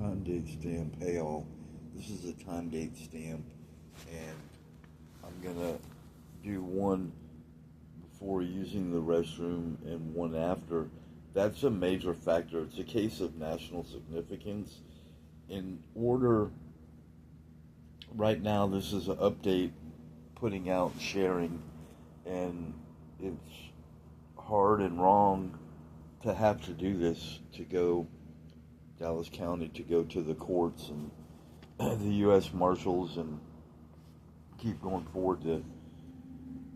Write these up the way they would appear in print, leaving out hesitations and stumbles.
Time date stamp. Hey all, this is a time date stamp, and I'm gonna do one before using the restroom and one after. That's a major factor. It's a case of national significance. In order, right now, this is an update putting out sharing, and it's hard and wrong to have to do this, to go Dallas County, to go to the courts and the U.S. Marshals and keep going forward to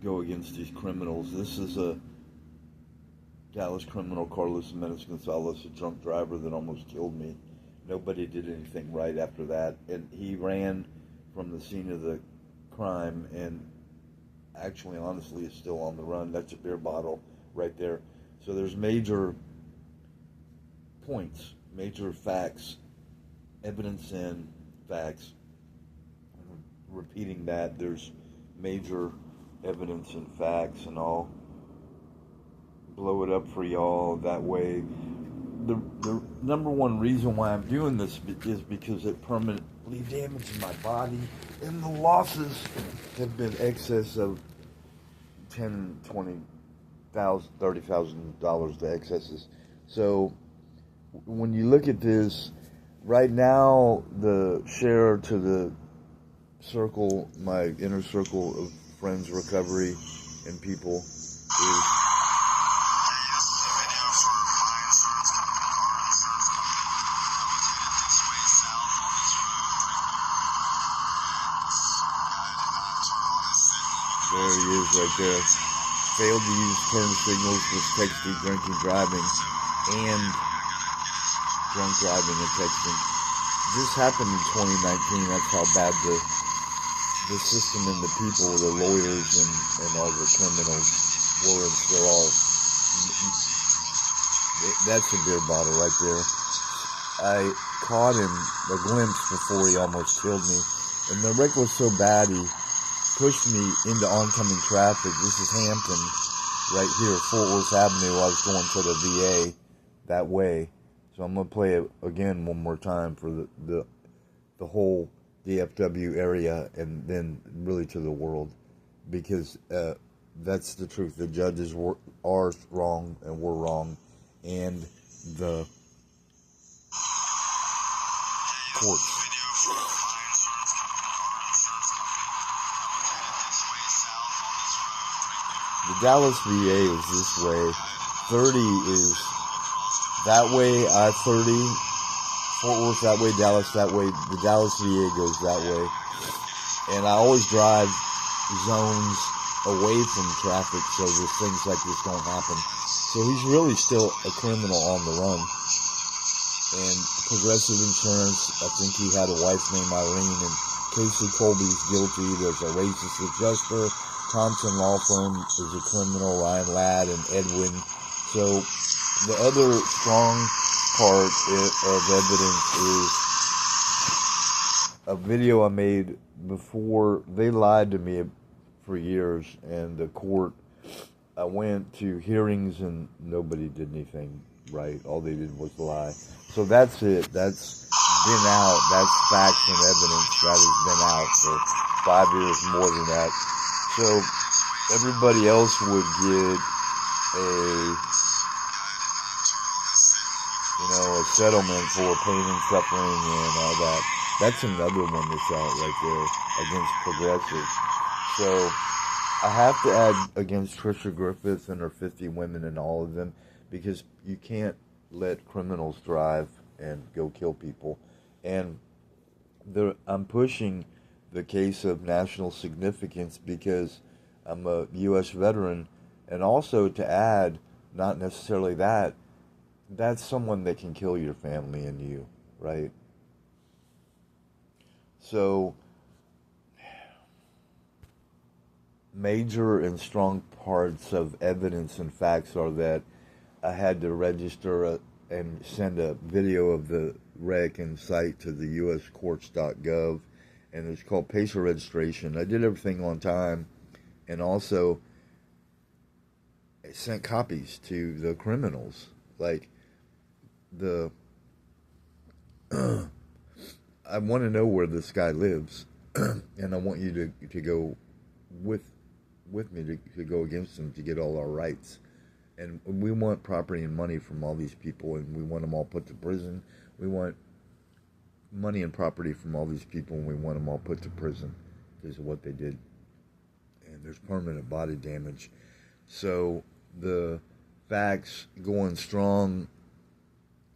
go against these criminals. This is a Dallas criminal, Carlos Jimenez Gonzalez, a drunk driver that almost killed me. Nobody did anything right after that, and he ran from the scene of the crime and actually, honestly, is still on the run. That's a beer bottle right there. So there's major points, major facts, evidence and facts. Repeating that, there's major evidence and facts, and I'll blow it up for y'all that way. The number one reason why I'm doing this is because it permanently damages my body, and the losses have been excess of $10,000, $20,000, $30,000 to excesses. So when you look at this, right now the share to the circle, my inner circle of friends, recovery, and people is there he is right there. Failed to use turn signals, was texting, drinking, driving, and drunk driving and texting. This happened in 2019. That's how bad the system and the people, the lawyers and all the criminals were and still are. That's a beer bottle right there. I caught him a glimpse before he almost killed me. And the wreck was so bad, he pushed me into oncoming traffic. This is Hampton, right here, Fort Worth Avenue. I was going to the VA that way. So I'm going to play it again one more time for the whole DFW area, and then really to the world, because that's the truth. The judges are wrong and we're wrong, and the courts. The Dallas VA is this way. 30 is that way. I-30, Fort Worth that way, Dallas that way. The Dallas VA goes that way. And I always drive zones away from traffic so that things like this don't happen. So he's really still a criminal on the run. And Progressive Insurance, I think he had a wife named Irene, and Casey Colby's guilty. There's a racist adjuster. Thompson Law Firm is a criminal, Ryan Ladd and Edwin. So the other strong part of evidence is a video I made before. They lied to me for years, and the court, I went to hearings and nobody did anything right. All they did was lie. So that's it. That's been out. That's facts and evidence. That has been out for 5 years, more than that. So everybody else would get a settlement for pain and suffering and all that. That's another one that's out right there against Progressive. So I have to add against Trisha Griffith and her 50 women and all of them, because you can't let criminals drive and go kill people. And I'm pushing the case of national significance because I'm a U.S. veteran, and also to add, not necessarily that's someone that can kill your family and you, right? So major and strong parts of evidence and facts are that I had to register and send a video of the wreck and cite to the uscourts.gov, and it's called PACER registration. I did everything on time, and also I sent copies to the criminals. Like the I want to know where this guy lives, and I want you to go with me to go against him to get all our rights. And we want property and money from all these people, and we want them all put to prison. We want money and property from all these people, and we want them all put to prison because of what they did. And there's permanent body damage. So the facts going strong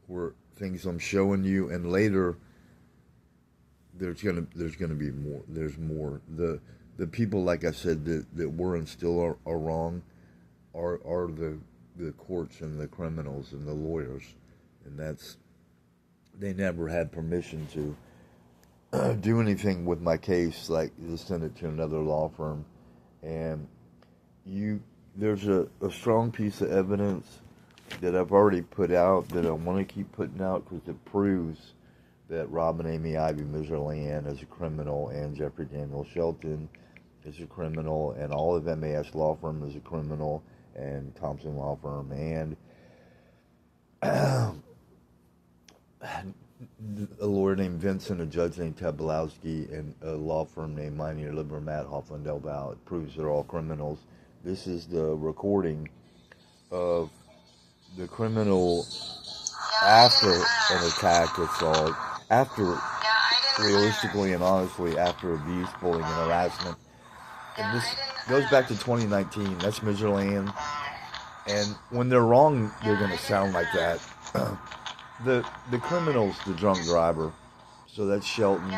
were things I'm showing you, and later there's gonna be more. There's more. The people, like I said, that were and still are wrong are the courts and the criminals and the lawyers, and they never had permission to do anything with my case, like to send it to another law firm. And there's a strong piece of evidence that I've already put out that I want to keep putting out because it proves that Robin Amy Ivy Mizerland is a criminal, and Jeffrey Daniel Shelton is a criminal, and all of MAS law firm is a criminal, and Thompson Law Firm, and a lawyer named Vincent, a judge named Ted Belowski, and a law firm named Meinier Liber Matt Hoffman Delval. It proves they're all criminals. This is the recording of the criminal after an attack assault, after, realistically and honestly, after abuse, bullying, and harassment. And this goes back to 2019. That's Midgerland. And when they're wrong, they're going to sound like that. The criminal's the drunk driver. So that's Shelton.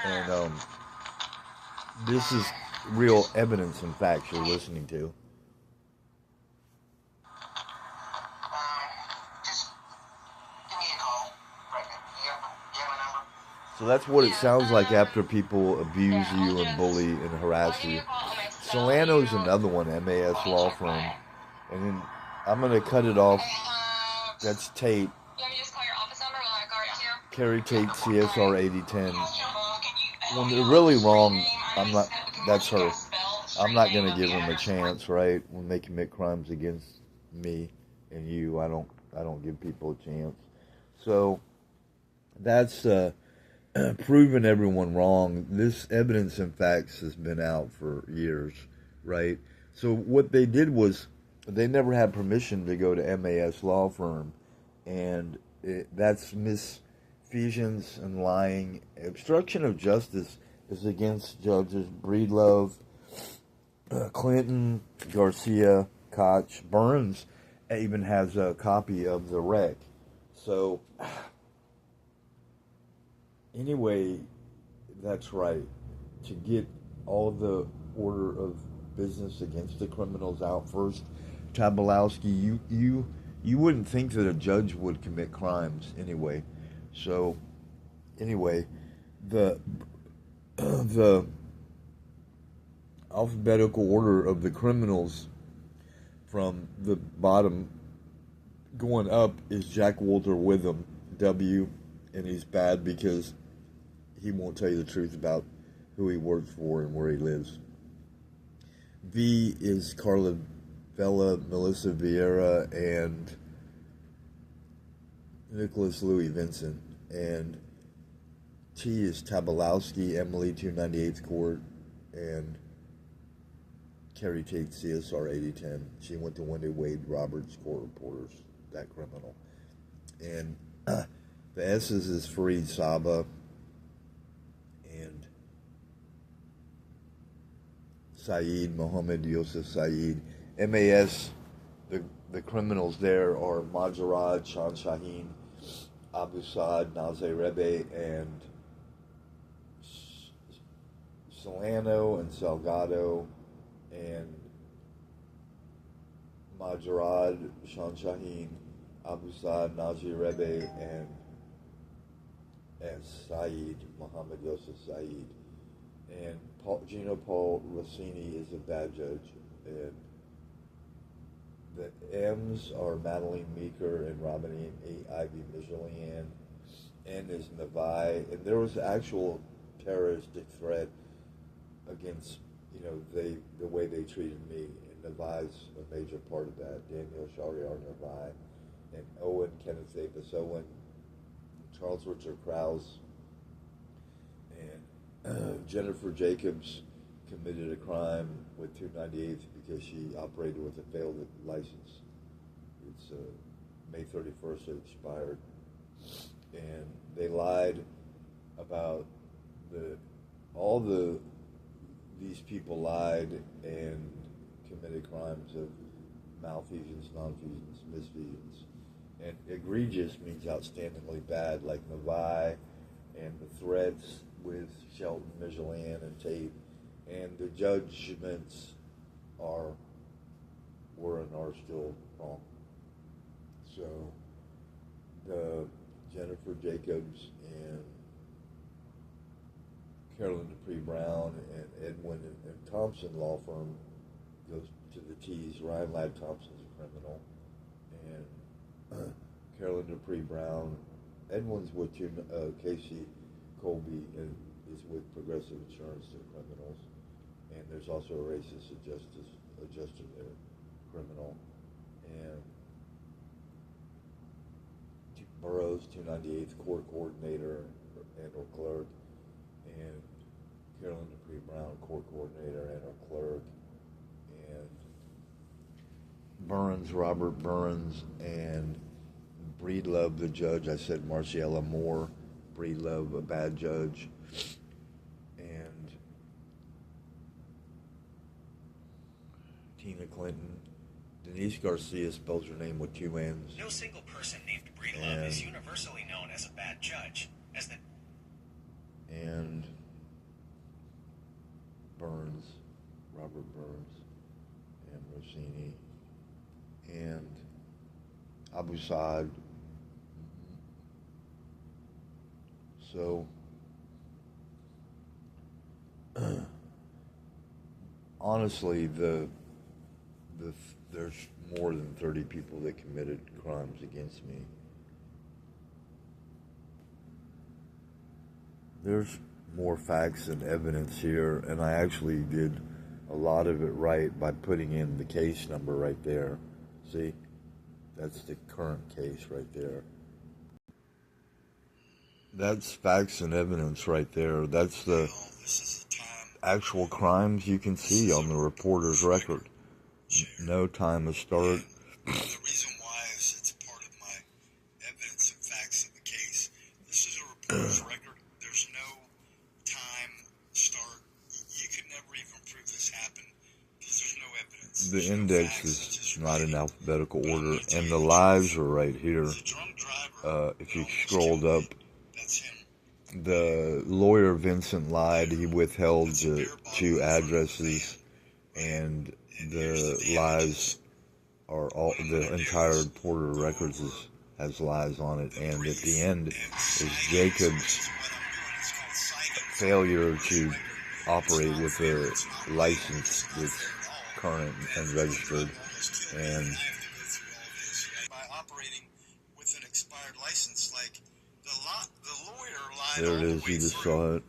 And this is real evidence and facts you're listening to. So that's what it sounds like after people abuse you and bully and harass you. Solano's another one, MAS law firm. And then I'm going to cut it off. That's Tate. Carrie Tate, CSR 8010. When they're really wrong, that's her. I'm not going to give them a chance, right? When they commit crimes against me and you, I don't give people a chance. So that's proven everyone wrong. This evidence and facts has been out for years, right? So what they did was they never had permission to go to MAS law firm, and that's misfeasance and lying. Obstruction of justice is against Judges Breedlove, Clinton, Garcia, Koch. Burns even has a copy of the rec. So anyway, that's right. To get all the order of business against the criminals out first, Tabalowski, you wouldn't think that a judge would commit crimes anyway. So anyway, the alphabetical order of the criminals from the bottom going up is Jack Walter Witham, W, and he's bad because he won't tell you the truth about who he works for and where he lives. V is Carla Vela, Melissa Vieira, and Nicholas Louis Vincent. And T is Tabalowski, Emily 298th Court, and Carrie Tate, CSR 8010. She went to Wendy Wade Roberts Court Reporters, that criminal. And the S's is Fareed Saba and Saeed, Mohammed Yusuf Saeed. MAS, the criminals there are Majarad, Shan Shaheen, Abu Saad, Nazir Rebe, and Solano and Salgado, and Majarad, Shan Shaheen, Abu Saad, Nazir Rebe, and Saeed, Mohammed Yusuf Saeed. And Gino Paul Rossini is a bad judge. And the M's are Madeline Meeker and Robin Ivy Michelin. N is Navai. And there was an actual terroristic threat against, the way they treated me. And Navai's a major part of that. Daniel Shariar Navai. And Owen, Kenneth Davis Owen, Charles Richard Krause, And Jennifer Jacobs committed a crime with 298th because she operated with a failed license. It's May 31st, it expired. And they lied about these people lied and committed crimes of malfeasance, nonfeasance, misfeasance. And egregious means outstandingly bad, like Nevi and the threats with Shelton, Michelin, and Tate. And the judgments were and are still wrong. So the Jennifer Jacobs and Carolyn Dupree Brown and Edwin and Thompson law firm goes to the T's. Ryan Ladd Thompson's a criminal, and Carolyn Dupree Brown. Edwin's with Casey Colby and is with Progressive Insurance. They're criminals, and there's also a racist adjuster there, criminal, and Burroughs, 298th court coordinator and or clerk, and Carolyn Dupree Brown, court coordinator and or clerk, and Burns, Robert Burns, and Breedlove, the judge. I said Marciella Moore, Breedlove, a bad judge, and Tina Clinton. Denise Garcia spells her name with two N's. No single person named Breedlove is universally known as a bad judge, and Burns, Robert Burns, and Rossini, and Abu Saad. So, honestly, there's more than 30 people that committed crimes against me. There's more facts and evidence here, and I actually did a lot of it right by putting in the case number right there. See? That's the current case right there. That's facts and evidence right there. That's the actual crimes you can see on the reporter's record. No time to start. The reason why is it's part of my evidence and facts of the case. This is a reporter's record. There's no time start. You could never even prove this happened because there's no evidence. The index is not in alphabetical order, and the lives are right here. If you scrolled up, the lawyer Vincent lied. He withheld the two addresses, and the lies are all, the entire reporter records has lies on it, and at the end is Jacob's failure to operate with a license that's current and registered, and by operating with an expired license, like the lawyer lied. there it is, you just saw it.